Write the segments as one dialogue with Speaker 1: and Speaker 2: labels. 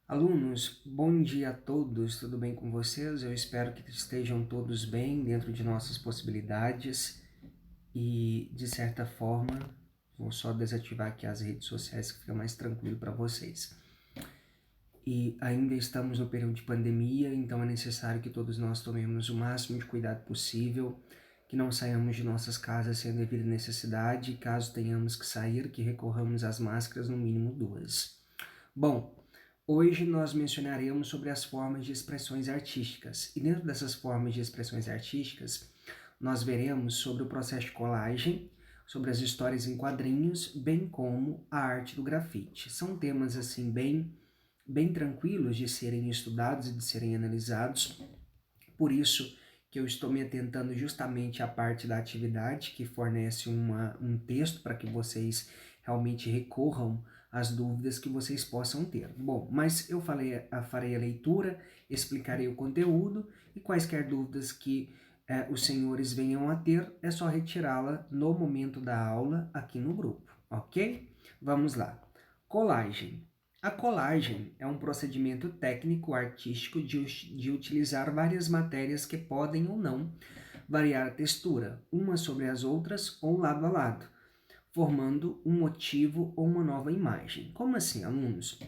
Speaker 1: Alunos, bom dia a todos, tudo bem com vocês? Eu espero que estejam todos bem dentro de nossas possibilidades e, de certa forma, vou só desativar aqui as redes sociais que fica mais tranquilo para vocês. E ainda estamos no período de pandemia, então é necessário que todos nós tomemos o máximo de cuidado possível, que não saiamos de nossas casas sem devida necessidade, e caso tenhamos que sair, que recorramos às máscaras no mínimo 2. Bom, hoje nós mencionaremos sobre as formas de expressões artísticas, e dentro dessas formas de expressões artísticas, nós veremos sobre o processo de colagem, sobre as histórias em quadrinhos, bem como a arte do grafite. São temas assim bem tranquilos de serem estudados e de serem analisados, por isso que eu estou me atentando justamente à parte da atividade, que fornece um texto para que vocês realmente recorram às dúvidas que vocês possam ter. Bom, mas eu farei a leitura, explicarei o conteúdo e quaisquer dúvidas que os senhores venham a ter, é só retirá-la no momento da aula aqui no grupo, ok? Vamos lá. Colagem. A colagem é um procedimento técnico-artístico de utilizar várias matérias que podem ou não variar a textura, umas sobre as outras ou lado a lado, formando um motivo ou uma nova imagem. Como assim, alunos?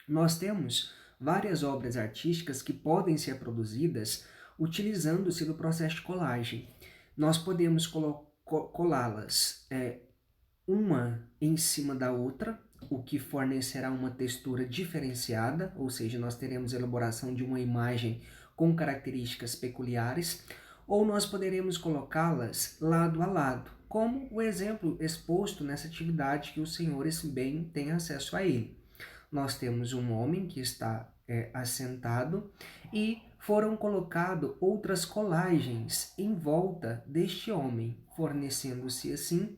Speaker 1: Nós temos várias obras artísticas que podem ser produzidas utilizando-se do processo de colagem. Nós podemos colá-las uma em cima da outra, o que fornecerá uma textura diferenciada, ou seja, nós teremos a elaboração de uma imagem com características peculiares, ou nós poderemos colocá-las lado a lado, como o exemplo exposto nessa atividade que os senhores bem têm acesso a ele. Nós temos um homem que está assentado e foram colocadas outras colagens em volta deste homem, fornecendo-se assim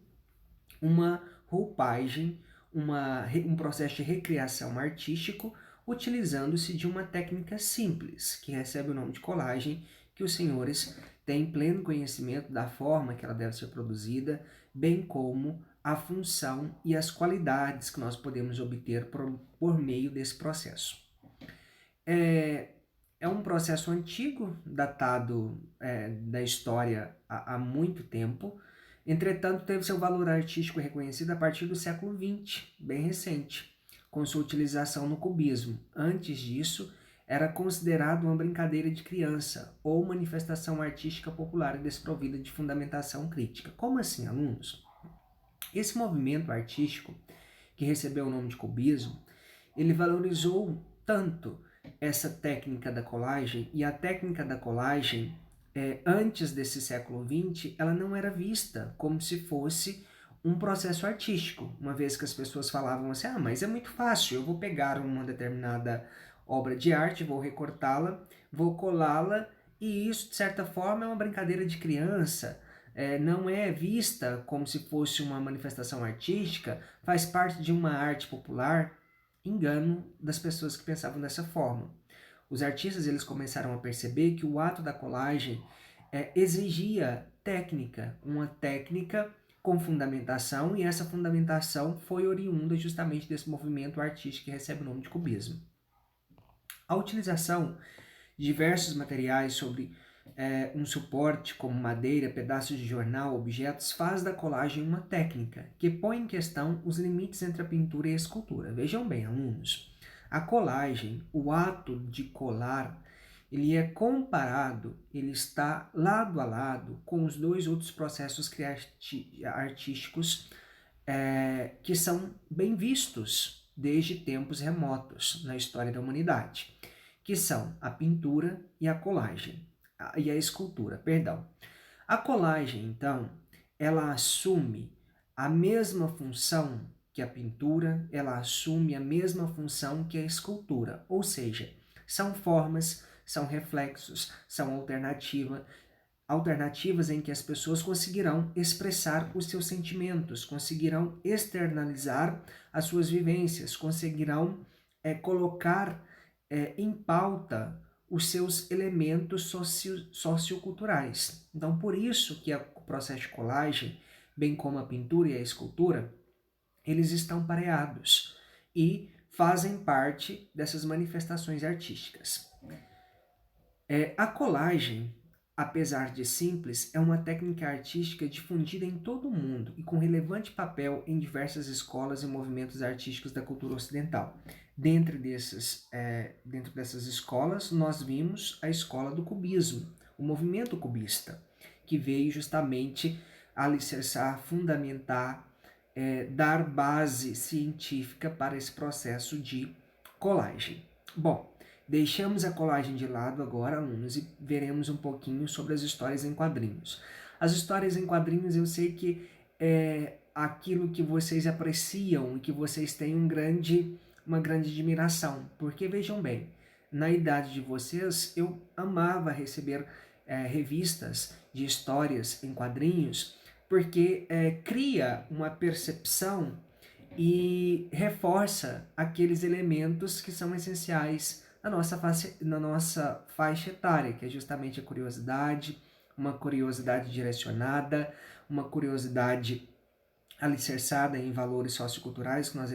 Speaker 1: uma roupagem, um processo de recriação artístico, utilizando-se de uma técnica simples, que recebe o nome de colagem, que os senhores têm pleno conhecimento da forma que ela deve ser produzida, bem como a função e as qualidades que nós podemos obter por meio desse processo. É um processo antigo, datado da história há muito tempo. Entretanto, teve seu valor artístico reconhecido a partir do século XX, bem recente, com sua utilização no cubismo. Antes disso, era considerado uma brincadeira de criança ou manifestação artística popular desprovida de fundamentação crítica. Como assim, alunos? Esse movimento artístico, que recebeu o nome de cubismo, ele valorizou tanto essa técnica da colagem, e a técnica da colagem, antes desse século XX, ela não era vista como se fosse um processo artístico, uma vez que as pessoas falavam assim, mas é muito fácil, eu vou pegar uma determinada obra de arte, vou recortá-la, vou colá-la, e isso, de certa forma, é uma brincadeira de criança, não é vista como se fosse uma manifestação artística, faz parte de uma arte popular. Engano das pessoas que pensavam dessa forma. Os artistas eles começaram a perceber que o ato da colagem exigia técnica, uma técnica com fundamentação, e essa fundamentação foi oriunda justamente desse movimento artístico que recebe o nome de cubismo. A utilização de diversos materiais sobre um suporte como madeira, pedaços de jornal, objetos, faz da colagem uma técnica que põe em questão os limites entre a pintura e a escultura. Vejam bem, alunos, a colagem, o ato de colar, ele é comparado, ele está lado a lado com os dois outros processos artísticos que são bem vistos desde tempos remotos na história da humanidade, que são a pintura e a colagem, e a escultura, perdão. A colagem, então, ela assume a mesma função que a pintura, ela assume a mesma função que a escultura, ou seja, são formas, são reflexos, são alternativas em que as pessoas conseguirão expressar os seus sentimentos, conseguirão externalizar as suas vivências, conseguirão colocar em pauta os seus elementos socioculturais. Então, por isso que o processo de colagem, bem como a pintura e a escultura, eles estão pareados e fazem parte dessas manifestações artísticas. A colagem, apesar de simples, é uma técnica artística difundida em todo o mundo e com relevante papel em diversas escolas e movimentos artísticos da cultura ocidental. Dentro dessas escolas, nós vimos a escola do cubismo, o movimento cubista, que veio justamente alicerçar, fundamentar, dar base científica para esse processo de colagem. Bom, deixamos a colagem de lado agora, alunos, e veremos um pouquinho sobre as histórias em quadrinhos. As histórias em quadrinhos eu sei que é aquilo que vocês apreciam e que vocês têm uma grande admiração, porque vejam bem, na idade de vocês eu amava receber revistas de histórias em quadrinhos, porque cria uma percepção e reforça aqueles elementos que são essenciais na nossa faixa etária, que é justamente a curiosidade, uma curiosidade direcionada, uma curiosidade alicerçada em valores socioculturais que nós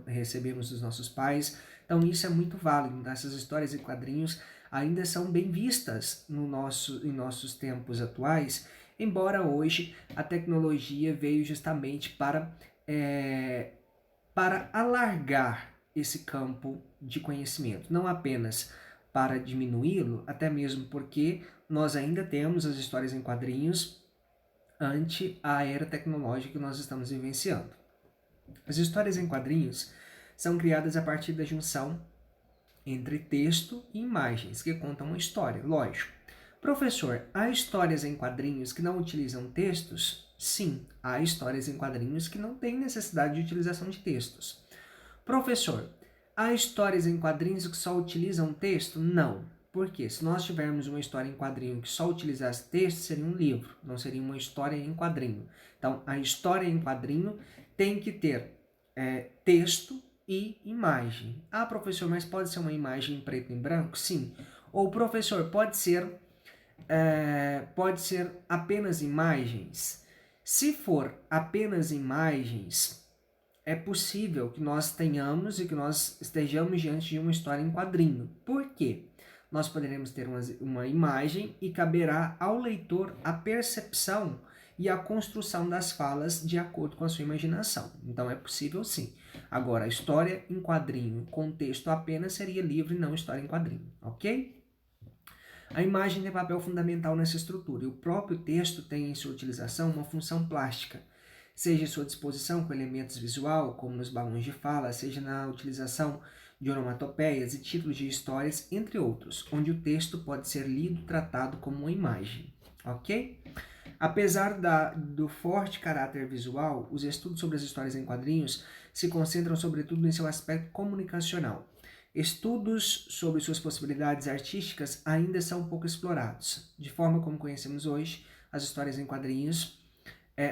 Speaker 1: recebemos dos nossos pais. Então isso é muito válido. Essas histórias e quadrinhos ainda são bem vistas em nossos tempos atuais, embora hoje a tecnologia veio justamente para alargar esse campo de conhecimento, não apenas para diminuí-lo, até mesmo porque nós ainda temos as histórias em quadrinhos ante a era tecnológica que nós estamos vivenciando. As histórias em quadrinhos são criadas a partir da junção entre texto e imagens, que contam uma história, lógico. Professor, há histórias em quadrinhos que não utilizam textos? Sim, há histórias em quadrinhos que não têm necessidade de utilização de textos. Professor, há histórias em quadrinhos que só utilizam texto? Não. Por quê? Se nós tivermos uma história em quadrinho que só utilizasse texto, seria um livro, não seria uma história em quadrinho. Então, a história em quadrinho tem que ter texto e imagem. Ah, professor, mas pode ser uma imagem em preto e branco? Sim. Ou, professor, pode ser apenas imagens? Se for apenas imagens, é possível que nós tenhamos e que nós estejamos diante de uma história em quadrinho. Por quê? Nós poderemos ter uma imagem e caberá ao leitor a percepção e a construção das falas de acordo com a sua imaginação. Então é possível sim. Agora, a história em quadrinho com texto apenas seria livre, não história em quadrinho, ok? A imagem tem papel fundamental nessa estrutura e o próprio texto tem em sua utilização uma função plástica, seja em sua disposição com elementos visual, como nos balões de fala, seja na utilização de onomatopeias e títulos de histórias, entre outros, onde o texto pode ser lido e tratado como uma imagem, ok? Apesar do forte caráter visual, os estudos sobre as histórias em quadrinhos se concentram sobretudo em seu aspecto comunicacional. Estudos sobre suas possibilidades artísticas ainda são pouco explorados. De forma como conhecemos hoje, as histórias em quadrinhos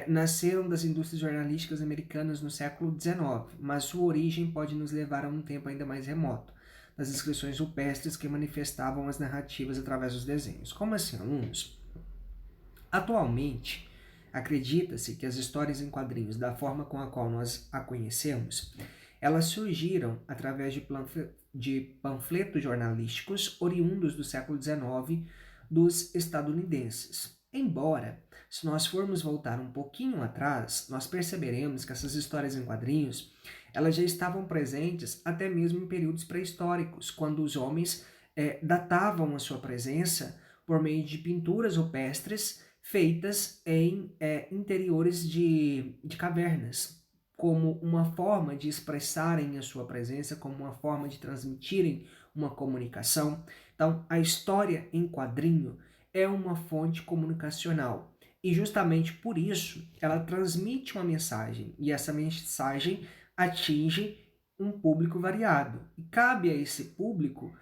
Speaker 1: nasceram das indústrias jornalísticas americanas no século XIX, mas sua origem pode nos levar a um tempo ainda mais remoto, das inscrições rupestres que manifestavam as narrativas através dos desenhos. Como assim, alunos? Atualmente, acredita-se que as histórias em quadrinhos, da forma com a qual nós a conhecemos, elas surgiram através de panfletos jornalísticos oriundos do século XIX dos estadunidenses. Embora, se nós formos voltar um pouquinho atrás, nós perceberemos que essas histórias em quadrinhos, elas já estavam presentes até mesmo em períodos pré-históricos, quando os homens datavam a sua presença por meio de pinturas rupestres feitas em interiores de cavernas, como uma forma de expressarem a sua presença, como uma forma de transmitirem uma comunicação. Então, a história em quadrinho é uma fonte comunicacional e justamente por isso ela transmite uma mensagem e essa mensagem atinge um público variado e cabe a esse público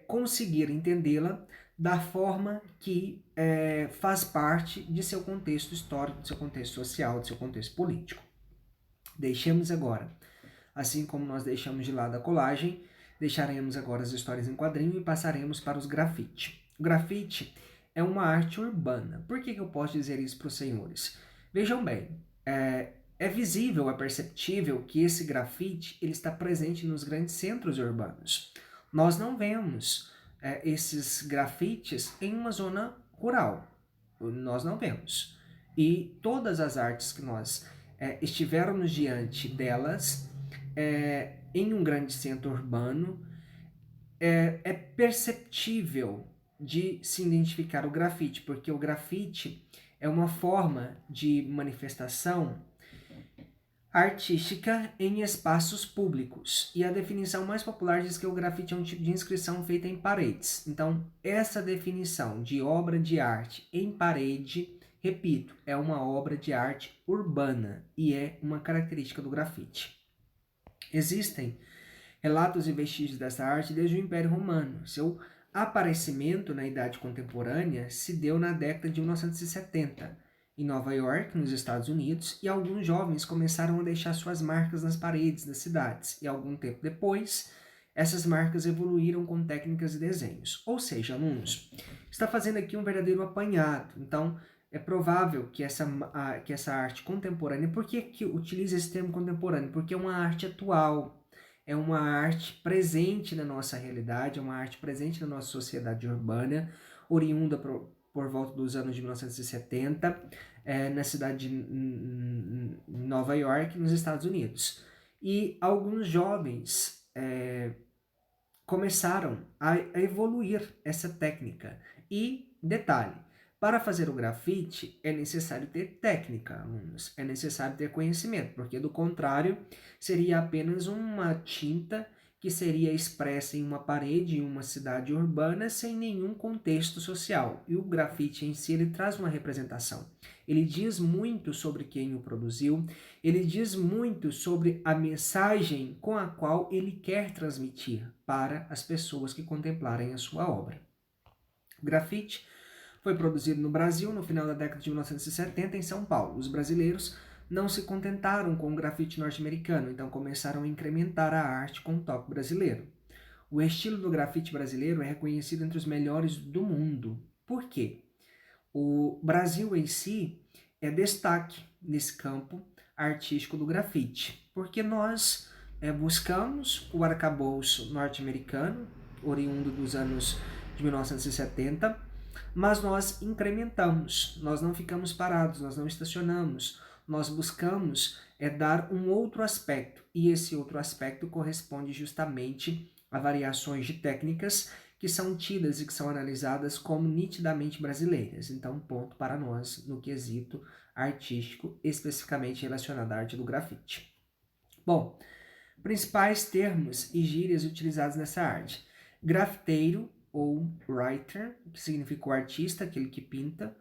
Speaker 1: conseguir entendê-la da forma que faz parte de seu contexto histórico, de seu contexto social, de seu contexto político. Deixemos agora, assim como nós deixamos de lado a colagem, deixaremos agora as histórias em quadrinho e passaremos para os grafite. O grafite é uma arte urbana. Por que eu posso dizer isso para os senhores? Vejam bem, é visível, é perceptível que esse grafite ele está presente nos grandes centros urbanos. Nós não vemos esses grafites em uma zona rural. Nós não vemos. E todas as artes que nós estivermos diante delas em um grande centro urbano, é perceptível de se identificar o grafite, porque o grafite é uma forma de manifestação artística em espaços públicos. E a definição mais popular diz que o grafite é um tipo de inscrição feita em paredes. Então, essa definição de obra de arte em parede, repito, é uma obra de arte urbana e é uma característica do grafite. Existem relatos e vestígios dessa arte desde o Império Romano. Seu aparecimento na Idade Contemporânea se deu na década de 1970, em Nova York, nos Estados Unidos, e alguns jovens começaram a deixar suas marcas nas paredes das cidades, e algum tempo depois, essas marcas evoluíram com técnicas e desenhos. Ou seja, alunos, está fazendo aqui um verdadeiro apanhado. Então, é provável que essa arte contemporânea, por que utiliza esse termo contemporâneo? Porque é uma arte atual, é uma arte presente na nossa realidade, é uma arte presente na nossa sociedade urbana, oriunda por volta dos anos de 1970, na cidade de Nova York, nos Estados Unidos. E alguns jovens começaram a evoluir essa técnica. E, detalhe, para fazer o grafite é necessário ter técnica, alunos, é necessário ter conhecimento, porque do contrário seria apenas uma tinta que seria expressa em uma parede em uma cidade urbana sem nenhum contexto social. E o grafite em si ele traz uma representação. Ele diz muito sobre quem o produziu, ele diz muito sobre a mensagem com a qual ele quer transmitir para as pessoas que contemplarem a sua obra. O grafite foi produzido no Brasil no final da década de 1970 em São Paulo. Os brasileiros não se contentaram com o grafite norte-americano, então começaram a incrementar a arte com o toque brasileiro. O estilo do grafite brasileiro é reconhecido entre os melhores do mundo. Por quê? O Brasil em si é destaque nesse campo artístico do grafite, porque nós buscamos o arcabouço norte-americano, oriundo dos anos de 1970, mas nós incrementamos, nós não ficamos parados, nós não estacionamos, nós buscamos dar um outro aspecto, e esse outro aspecto corresponde justamente a variações de técnicas que são tidas e que são analisadas como nitidamente brasileiras. Então, ponto para nós no quesito artístico, especificamente relacionado à arte do grafite. Bom, principais termos e gírias utilizados nessa arte. Grafiteiro ou writer, que significa o artista, aquele que pinta.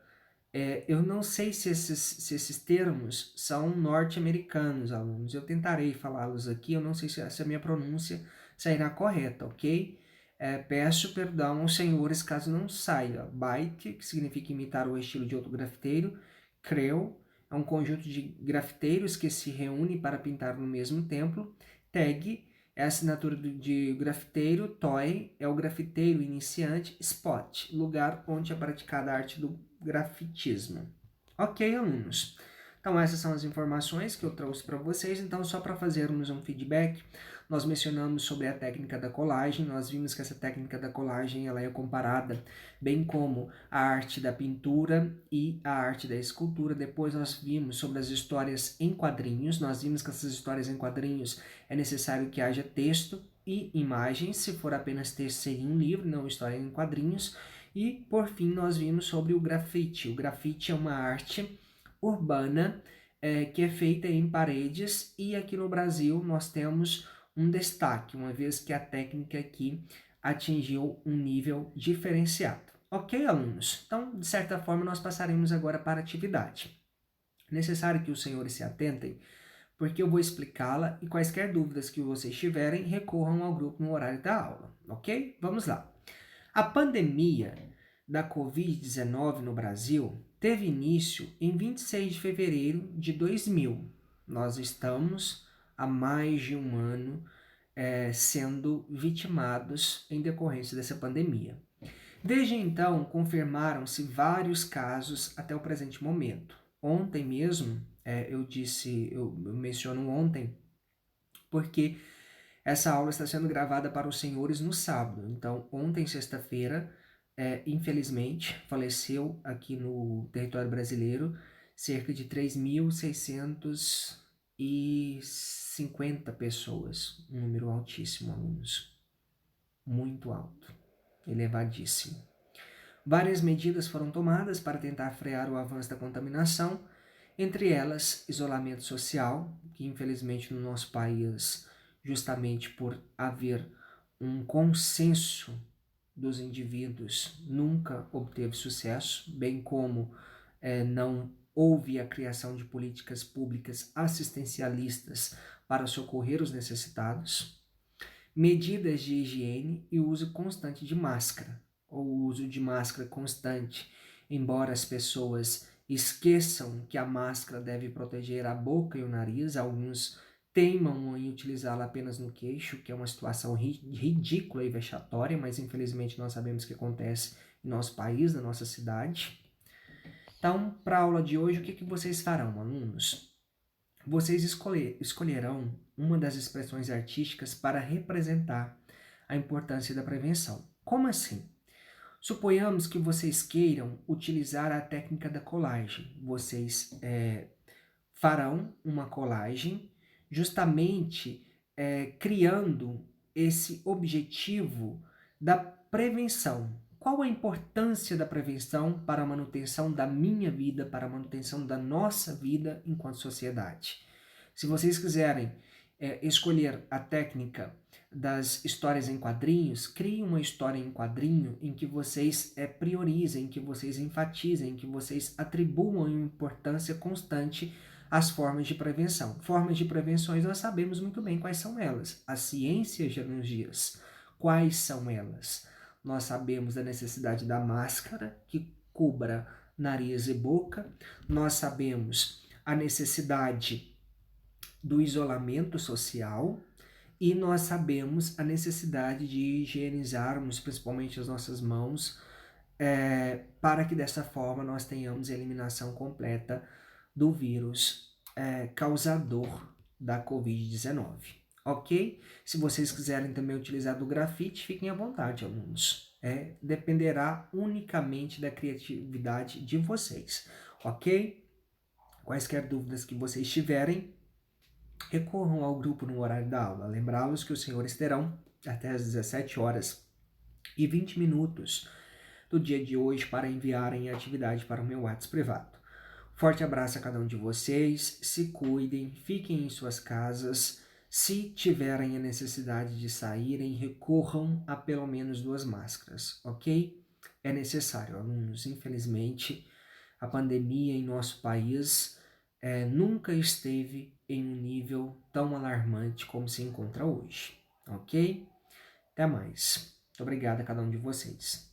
Speaker 1: Eu não sei se esses termos são norte-americanos, alunos. Eu tentarei falá-los aqui, eu não sei se a minha pronúncia sairá correta, ok? Peço perdão aos senhores caso não saia. Bike, que significa imitar o estilo de outro grafiteiro. Creu, é um conjunto de grafiteiros que se reúnem para pintar no mesmo templo. Tag, é a assinatura de grafiteiro. Toy, é o grafiteiro iniciante. Spot, lugar onde é praticada a arte do grafitismo. Ok, alunos? Então essas são as informações que eu trouxe para vocês. Então só para fazermos um feedback, nós mencionamos sobre a técnica da colagem, nós vimos que essa técnica da colagem ela é comparada bem como a arte da pintura e a arte da escultura. Depois nós vimos sobre as histórias em quadrinhos, nós vimos que essas histórias em quadrinhos é necessário que haja texto e imagens, se for apenas texto seria um livro, não história em quadrinhos. E por fim nós vimos sobre o grafite. O grafite é uma arte urbana que é feita em paredes e aqui no Brasil nós temos um destaque, uma vez que a técnica aqui atingiu um nível diferenciado. Ok, alunos? Então, de certa forma, nós passaremos agora para a atividade. É necessário que os senhores se atentem, porque eu vou explicá-la e quaisquer dúvidas que vocês tiverem, recorram ao grupo no horário da aula, ok? Vamos lá. A pandemia da Covid-19 no Brasil teve início em 26 de fevereiro de 2000. Nós estamos há mais de um ano sendo vitimados em decorrência dessa pandemia. Desde então, confirmaram-se vários casos até o presente momento. Ontem mesmo, eu menciono ontem, porque essa aula está sendo gravada para os senhores no sábado. Então, ontem, sexta-feira, infelizmente, faleceu aqui no território brasileiro cerca de 3.650 pessoas. Um número altíssimo, alunos. Muito alto. Elevadíssimo. Várias medidas foram tomadas para tentar frear o avanço da contaminação, entre elas isolamento social, que infelizmente no nosso país, justamente por haver um consenso dos indivíduos, nunca obteve sucesso, bem como não houve a criação de políticas públicas assistencialistas para socorrer os necessitados, medidas de higiene e uso constante de máscara, ou uso de máscara constante, embora as pessoas esqueçam que a máscara deve proteger a boca e o nariz, alguns teimam em utilizá-la apenas no queixo, que é uma situação ridícula e vexatória, mas infelizmente nós sabemos que acontece em nosso país, na nossa cidade. Então, para a aula de hoje, o que vocês farão, alunos? Vocês escolherão uma das expressões artísticas para representar a importância da prevenção. Como assim? Suponhamos que vocês queiram utilizar a técnica da colagem. Vocês farão uma colagem justamente criando esse objetivo da prevenção. Qual a importância da prevenção para a manutenção da minha vida, para a manutenção da nossa vida enquanto sociedade? Se vocês quiserem escolher a técnica das histórias em quadrinhos, criem uma história em quadrinho em que vocês priorizem, em que vocês enfatizem, em que vocês atribuam importância constante às formas de prevenção. Formas de prevenções nós sabemos muito bem quais são elas. A ciência já nos diz quais são elas. Nós sabemos da necessidade da máscara que cubra nariz e boca. Nós sabemos a necessidade do isolamento social e nós sabemos a necessidade de higienizarmos principalmente as nossas mãos para que dessa forma nós tenhamos a eliminação completa do vírus causador da Covid-19. Ok? Se vocês quiserem também utilizar do grafite, fiquem à vontade, alunos. Dependerá unicamente da criatividade de vocês. Ok? Quaisquer dúvidas que vocês tiverem, recorram ao grupo no horário da aula. Lembrá-los que os senhores terão até às 17h20 do dia de hoje para enviarem a atividade para o meu WhatsApp privado. Forte abraço a cada um de vocês, se cuidem, fiquem em suas casas. Se tiverem a necessidade de saírem, recorram a pelo menos 2 máscaras, ok? É necessário, alunos. Infelizmente, a pandemia em nosso país nunca esteve em um nível tão alarmante como se encontra hoje, ok? Até mais. Muito obrigado a cada um de vocês.